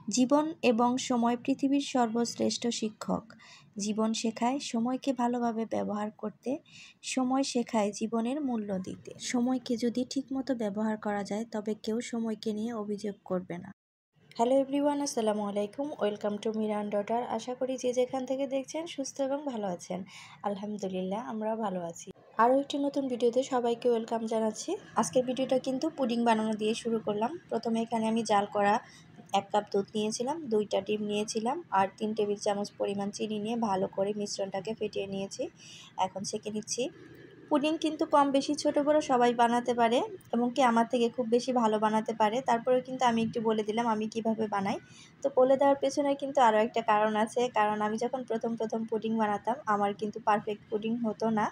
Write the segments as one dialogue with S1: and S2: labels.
S1: জীবন এবং সময় পৃথিবীর সর্বশ্রেষ্ঠ শিক্ষক। জীবন শেখায় সময়কে ভালোভাবে ব্যবহার করতে, সময় শেখায় জীবনের মূল্য দিতে। সময়কে যদি ঠিকমতো ব্যবহার করা যায় তবে কেউ সময়কে নিয়ে অভিযোগ করবে না। হ্যালো এভরিওয়ান, আসসালামু আলাইকুম। Welcome to Miran daughter. আশা করি যে যেখান থেকে দেখছেন সুস্থ এবং ভালো আছেন। আলহামদুলিল্লাহ, আমরাও ভালো আছি। আরও একটি নতুন ভিডিওতে সবাইকে ওয়েলকাম জানাচ্ছি। আজকের ভিডিওটা কিন্তু পুডিং বানানো দিয়ে শুরু করলাম। প্রথমে এখানে আমি জাল করা 1 কাপ দুধ নিয়েছিলাম, 2টা ডিম নিয়েছিলাম আর 3 টেবিল চামচ পরিমাণ চিনি নিয়ে ভালো করে মিশ্রণটাকে ফেটিয়ে নিয়েছি। এখন ছেঁকে নিচ্ছি। পুডিং কিন্তু কম বেশি ছোট বড় সবাই বানাতে পারে এবং কি আমার থেকে খুব বেশি ভালো বানাতে পারে। তারপরেও কিন্তু আমি একটু বলে দিলাম আমি কিভাবে বানাই। তো বলে দেওয়ার পেছনে কিন্তু আরও একটা কারণ আছে। কারণ আমি যখন প্রথম পুডিং বানাতাম আমার কিন্তু পারফেক্ট পুডিং হতো না।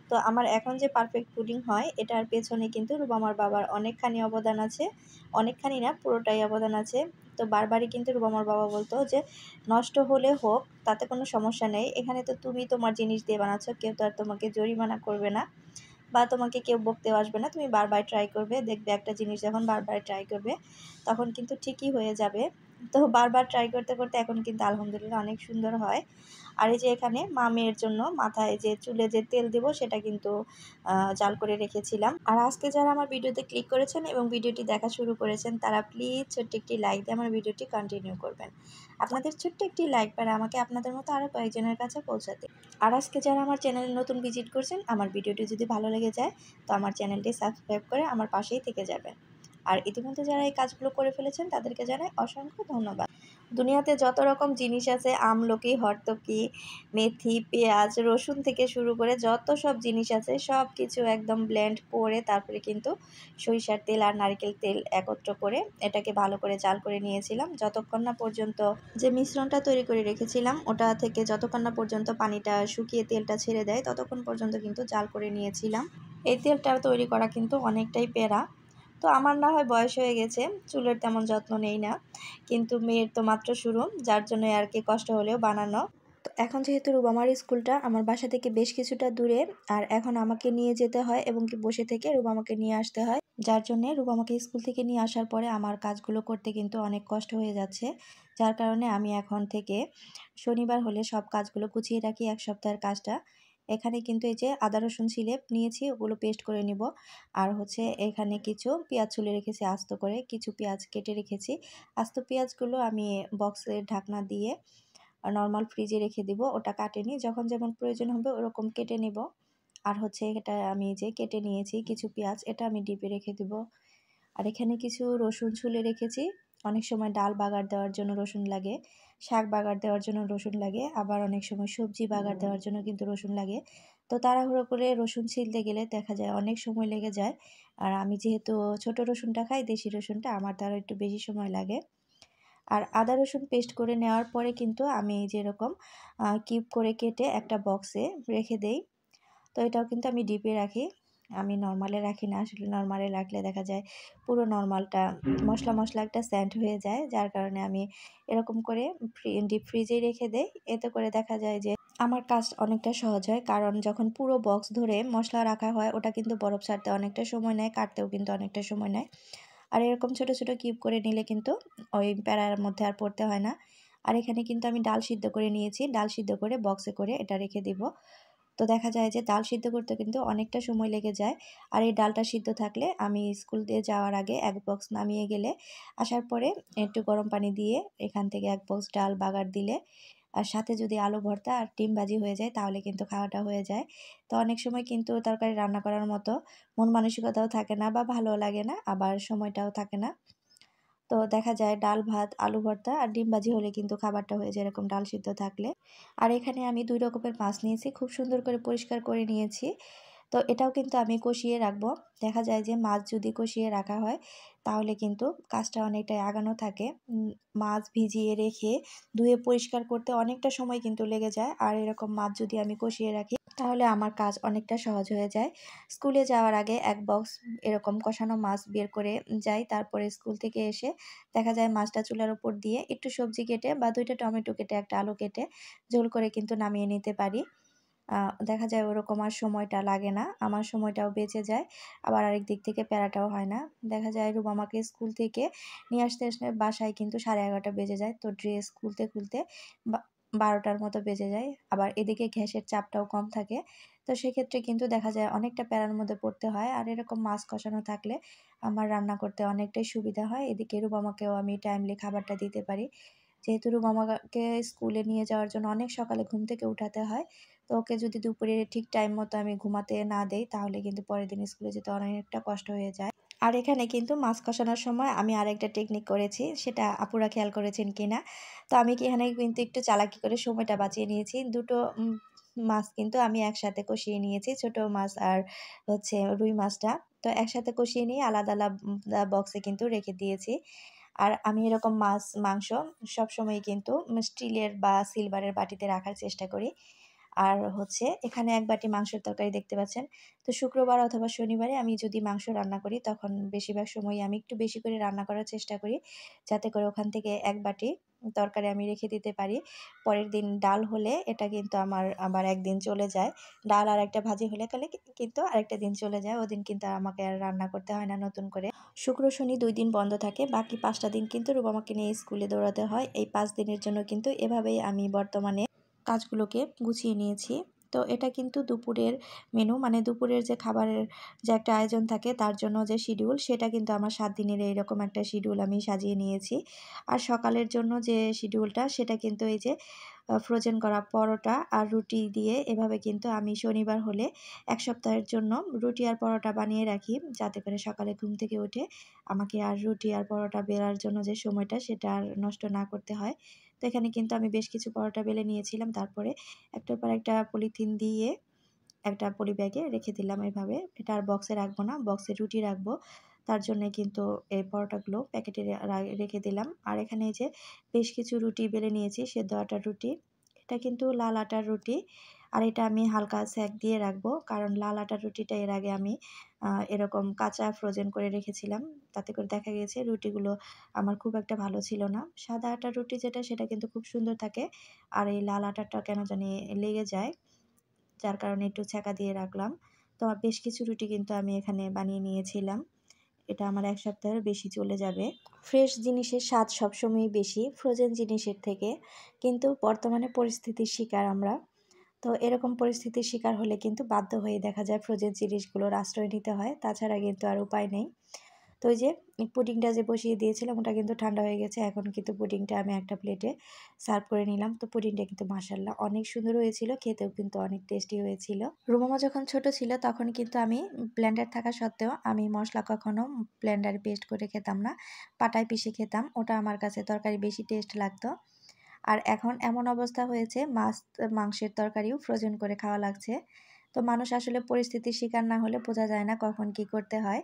S1: তো আমার এখন যে পারফেক্ট পুডিং হয় এটার পেছনে কিন্তু রুবামার বাবার অনেকখানি অবদান আছে। অনেকখানি না, পুরোটাই অবদান আছে। তো বারবারই কিন্তু রুবামার বাবা বলতো যে নষ্ট হলে হোক, তাতে কোনো সমস্যা নেই, এখানে তো তুমি তোমার জিনিস দিয়ে বানাচ্ছ, কেউ তো আর তোমাকে জরিমানা করবে না বা তোমাকে কেউ বকতেও আসবে না। তুমি বারবার ট্রাই করবে, দেখবে একটা জিনিস যখন বারবার ট্রাই করবে তখন কিন্তু ঠিকই হয়ে যাবে। তো বারবার ট্রাই করতে করতে এখন কিন্তু আলহামদুলিল্লাহ অনেক সুন্দর হয়। আর এই যে এখানে মা মেয়ের জন্য মাথায় যে চুলে যে তেল দেব সেটা কিন্তু জাল করে রেখেছিলাম। আর আজকে যারা আমার ভিডিওতে ক্লিক করেছেন এবং ভিডিওটি দেখা শুরু করেছেন তারা প্লিজ ছোট্ট একটি লাইক দিয়ে আমার ভিডিওটি কন্টিনিউ করবেন। আপনাদের ছোট্ট একটি লাইক পারে আমাকে আপনাদের মতো আরও কয়েকজনের কাছে পৌঁছাতে। আর আজকে যারা আমার চ্যানেলে নতুন ভিজিট করছেন, আমার ভিডিওটি যদি ভালো লেগে যায় তো আমার চ্যানেলটি সাবস্ক্রাইব করে আমার পাশেই থেকে যাবেন। আর ইতিমধ্যে যারা এই কাজগুলো করে ফেলেছেন তাদেরকে জানাই অসংখ্য ধন্যবাদ। দুনিয়াতে যত রকম জিনিস আছে, আমলকি, হরতকি, মেথি, পেঁয়াজ, রসুন থেকে শুরু করে যত সব জিনিস আছে সব কিছু একদম ব্লেন্ড করে তারপরে কিন্তু সরিষার তেল আর নারকেল তেল একত্র করে এটাকে ভালো করে জাল করে নিয়েছিলাম। যতক্ষণ না পর্যন্ত যে মিশ্রণটা তৈরি করে রেখেছিলাম ওটা থেকে যতক্ষণ না পর্যন্ত পানিটা শুকিয়ে তেলটা ছেড়ে দেয় ততক্ষণ পর্যন্ত কিন্তু জাল করে নিয়েছিলাম। এই তেলটা তৈরি করা কিন্তু অনেকটাই প্যারা। তো আমার না হয় বয়স হয়ে গেছে, চুলের তেমন যত্ন নেই না, কিন্তু মেয়ের তো মাত্র শুরু, যার জন্য আর কি কষ্ট হলেও বানানো। তো এখন যেহেতু রুবামার স্কুলটা আমার বাসা থেকে বেশ কিছুটা দূরে, আর এখন আমাকে নিয়ে যেতে হয় এবং কি বসে থেকে রুবামাকে নিয়ে আসতে হয়, যার জন্যে রুবামাকে স্কুল থেকে নিয়ে আসার পরে আমার কাজগুলো করতে কিন্তু অনেক কষ্ট হয়ে যাচ্ছে। যার কারণে আমি এখন থেকে শনিবার হলে সব কাজগুলো গুছিয়ে রাখি, এক সপ্তাহের কাজটা। এখানে কিন্তু এই যে আদা রসুন ছিলে নিয়েছি, ওগুলো পেস্ট করে নিব। আর হচ্ছে এখানে কিছু পেঁয়াজ ছুলে রেখেছি আস্ত করে, কিছু পেঁয়াজ কেটে রেখেছি। আস্ত পেঁয়াজগুলো আমি বক্সের ঢাকনা দিয়ে নর্মাল ফ্রিজে রেখে দিব, ওটা কাটেনি, যখন যেমন প্রয়োজন হবে ওরকম কেটে নেব। আর হচ্ছে এটা আমি যে কেটে নিয়েছি কিছু পেঁয়াজ, এটা আমি ডিপে রেখে দিব। আর এখানে কিছু রসুন ছুলে রেখেছি। অনেক সময় ডাল বাগার দেওয়ার জন্য রসুন লাগে, শাক বাগার দেওয়ার জন্য রসুন লাগে, আবার অনেক সময় সবজি বাগার দেওয়ার জন্য কিন্তু রসুন লাগে। তো তাড়াহুড়ো করে রসুন ছিলতে গেলে দেখা যায় অনেক সময় লেগে যায়। আর আমি যেহেতু ছোট রসুনটা খাই, দেশি রসুনটা, আমার তার একটু বেশি সময় লাগে। আর আদা রসুন পেস্ট করে নেওয়ার পরে কিন্তু আমি যেরকম কিউব করে কেটে একটা বক্সে রেখে দেই। তো এটাও কিন্তু আমি ডিপে রাখি, আমি নর্মালে রাখি না। আসলে নর্মালে রাখলে দেখা যায় পুরো নর্মালটা মশলা মশলা একটা স্যান্ড হয়ে যায়, যার কারণে আমি এরকম করে ডিপ ফ্রিজেই রেখে দেই। এতে করে দেখা যায় যে আমার কাজ অনেকটা সহজ হয়, কারণ যখন পুরো বক্স ধরে মশলা রাখা হয় ওটা কিন্তু বরফ ছাড়তে অনেকটা সময় নেয়, কাটতেও কিন্তু অনেকটা সময় নেয়। আর এরকম ছোট ছোট কিউব করে নিলে কিন্তু ওই প্যারার মধ্যে আর পড়তে হয় না। আর এখানে কিন্তু আমি ডাল সিদ্ধ করে নিয়েছি, ডাল সিদ্ধ করে বক্সে করে এটা রেখে দিব। তো দেখা যায় যে ডাল সিদ্ধ করতে কিন্তু অনেকটা সময় লেগে যায়। আর এই ডালটা সিদ্ধ থাকলে আমি স্কুল দিয়ে যাওয়ার আগে এক বক্স নামিয়ে গেলে আসার পরে একটু গরম পানি দিয়ে এখান থেকে এক বক্স ডাল বাগার দিলে আর সাথে যদি আলু ভর্তা আর ডিম ভাজি হয়ে যায় তাহলে কিন্তু খাওয়াটা হয়ে যায়। তো অনেক সময় কিন্তু তরকারি রান্না করার মতো মন মানসিকতাও থাকে না বা ভালো লাগে না, আবার সময়টাও থাকে না। তো দেখা যায় ডাল ভাত আলু ভর্তা আর ডিম ভাজি হলে কিন্তু খাবারটা হয়ে যায় এরকম ডাল সিদ্ধ থাকলে। আর এখানে আমি 2 রকমের মাছ নিয়েছি, খুব সুন্দর করে পরিষ্কার করে নিয়েছি। তো এটাও কিন্তু আমি কষিয়ে রাখবো। দেখা যায় যে মাছ যদি কষিয়ে রাখা হয় তাহলে কিন্তু কাজটা অনেকটাই আগানো থাকে। মাছ ভিজিয়ে রেখে ধুয়ে পরিষ্কার করতে অনেকটা সময় কিন্তু লেগে যায়, আর এরকম মাছ যদি আমি কষিয়ে রাখি তাহলে আমার কাজ অনেকটা সহজ হয়ে যায়। স্কুলে যাওয়ার আগে এক বক্স এরকম কষানো মাছ বের করে যাই, তারপরে স্কুল থেকে এসে দেখা যায় মাছটা চুলার উপর দিয়ে একটু সবজি কেটে বা 2টা টমেটো কেটে একটা আলু কেটে ঝোল করে কিন্তু নামিয়ে নিতে পারি। দেখা যায় ওরকম আর সময়টা লাগে না, আমার সময়টাও বেঁচে যায়, আবার আরেক দিক থেকে প্যারাটাও হয় না। দেখা যায় রুমা আমাকে স্কুল থেকে নিয়ে আসতে বাসায় কিন্তু 11:30 বেজে যায়। তো ড্রেস খুলতে খুলতে 12টার মতো বেজে যায়। আবার এদিকে গ্যাসের চাপটাও কম থাকে। তো সেক্ষেত্রে কিন্তু দেখা যায় অনেকটা প্যারার মধ্যে পড়তে হয়। আর এরকম মাছ কষানো থাকলে আমার রান্না করতে অনেকটাই সুবিধা হয়। এদিকে রুবামাকেও আমি টাইমলি খাবারটা দিতে পারি। যেহেতু রুবামাকে স্কুলে নিয়ে যাওয়ার জন্য অনেক সকালে ঘুম থেকে উঠাতে হয়। তো ওকে যদি দুপুরে ঠিক টাইম মতো আমি ঘুমাতে না দেই, তাহলে কিন্তু পরের দিন স্কুলে যেতে অনেকটা কষ্ট হয়ে যায়। আর এখানে কিন্তু মাছ কষানোর সময় আমি আরেকটা টেকনিক করেছি, সেটা আপুরা খেয়াল করেছেন কিনা। তো আমি এখানে কিন্তু একটু চালাকি করে সময়টা বাঁচিয়ে নিয়েছি। দুটো মাছ কিন্তু আমি একসাথে কষিয়ে নিয়েছি, ছোট মাছ আর হচ্ছে রুই মাছটা। তো একসাথে কষিয়ে নিয়ে আলাদা আলাদা বক্সে কিন্তু রেখে দিয়েছি। আর আমি এরকম মাছ মাংস সবসময় কিন্তু স্টিলের বা সিলভারের বাটিতে রাখার চেষ্টা করি। আর হচ্ছে এখানে ১ বাটি মাংসের তরকারি দেখতে পাচ্ছেন। তো শুক্রবার অথবা শনিবারে আমি যদি মাংস রান্না করি, তখন বেশিরভাগ সময়ই আমি একটু বেশি করে রান্না করার চেষ্টা করি। যাতে করে ওখান থেকে ১ বাটি তরকারি আমি রেখে দিতে পারি। পরের দিন ডাল হলে এটা কিন্তু আমার আবার ১ দিন চলে যায়। ডাল আর একটা ভাজি হলে কিন্তু আরেকটা দিন চলে যায়। ওদিন কিন্তু আর আমাকে আর রান্না করতে হয় না নতুন করে। শুক্র, শনি ২ দিন বন্ধ থাকে। বাকি ৫ টা দিন কিন্তু রুবামাকে নিয়ে স্কুলে দৌড়াতে হয়। এই ৫ দিনের জন্য কিন্তু এভাবেই আমি বর্তমানে কাজগুলোকে গুছিয়ে নিয়েছি। তো এটা কিন্তু দুপুরের মেনু, মানে দুপুরের যে খাবারের যে একটা আয়োজন থাকে তার জন্য যে শিডিউল, সেটা কিন্তু আমার ৭ দিনের এইরকম একটা শিডিউল আমি সাজিয়ে নিয়েছি। আর সকালের জন্য যে শিডিউলটা, সেটা কিন্তু এই যে ফ্রোজেন করা পরোটা আর রুটি দিয়ে এভাবে কিন্তু আমি শনিবার হলে ১ সপ্তাহের জন্য রুটি আর পরোটা বানিয়ে রাখি, যাতে করে সকালে ঘুম থেকে উঠে আমাকে আর রুটি আর পরোটা বেলার জন্য যে সময়টা, সেটা আর নষ্ট না করতে হয়। তো এখানে কিন্তু আমি বেশ কিছু পরোটা বেলে নিয়েছিলাম। তারপরে একটার পর একটা পলিথিন দিয়ে একটা পলি ব্যাগে রেখে দিলাম এভাবে। এটা আর বক্সে রাখবো না, বক্সে রুটি রাখবো। তার জন্যে কিন্তু এই পরোটাগুলো প্যাকেটে রেখে দিলাম। আর এখানে এই যে বেশ কিছু রুটি বেলে নিয়েছি, সেদ্ধ আটার রুটি। এটা কিন্তু লাল আটার রুটি। আর এটা আমি হালকা সেঁক দিয়ে রাখবো। কারণ লাল আটার রুটিটা এর আগে আমি এরকম কাঁচা ফ্রোজেন করে রেখেছিলাম। তাতে করে দেখা গিয়েছে রুটিগুলো আমার খুব একটা ভালো ছিল না। সাদা আটার রুটি যেটা, সেটা কিন্তু খুব সুন্দর থাকে। আর এই লাল আটাটা কেন জানি লেগে যায়। যার কারণে একটু ছ্যাঁকা দিয়ে রাখলাম। তো বেশ কিছু রুটি কিন্তু আমি এখানে বানিয়ে নিয়েছিলাম। এটা আমার ১ সপ্তাহের বেশি চলে যাবে। ফ্রেশ জিনিসের স্বাদ সবসময়ই বেশি ফ্রোজেন জিনিসের থেকে। কিন্তু বর্তমানে পরিস্থিতির শিকার আমরা। তো এরকম পরিস্থিতির শিকার হলে কিন্তু বাধ্য হয়ে দেখা যায় ফ্রোজেন জিনিসগুলোর আশ্রয় নিতে হয়। তাছাড়া কিন্তু আর উপায় নেই। তো ওই যে পুডিংটা যে বসিয়ে দিয়েছিলাম, ওটা কিন্তু ঠান্ডা হয়ে গেছে। এখন কিন্তু পুডিংটা আমি একটা প্লেটে সার্ভ করে নিলাম। তো পুডিংটা কিন্তু মাশাআল্লাহ অনেক সুন্দর হয়েছিল। খেতেও কিন্তু অনেক টেস্টি হয়েছিল। রুমামা যখন ছোট ছিল তখন কিন্তু আমি ব্লেন্ডার থাকা সত্ত্বেও আমি মসলা কখনো ব্লেন্ডারে পেস্ট করে খেতাম না। পাটায় পিষে খেতাম। ওটা আমার কাছে তরকারি বেশি টেস্ট লাগতো। আর এখন এমন অবস্থা হয়েছে, মাংসের তরকারিও ফ্রোজেন করে খাওয়া লাগছে। তো মানুষ আসলে পরিস্থিতির শিকার না হলে বোঝা যায় না কখন কি করতে হয়।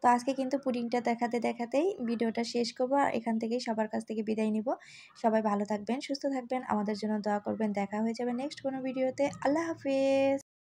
S1: তো আজকে কিন্তু পুডিংটা দেখাতেই ভিডিওটা শেষ করব। আর এখান থেকেই সবার কাছ থেকে বিদায় নিব। সবাই ভালো থাকবেন, সুস্থ থাকবেন, আমাদের জন্য দোয়া করবেন। দেখা হয়ে যাবে নেক্সট কোনো ভিডিওতে। আল্লাহ হাফেজ।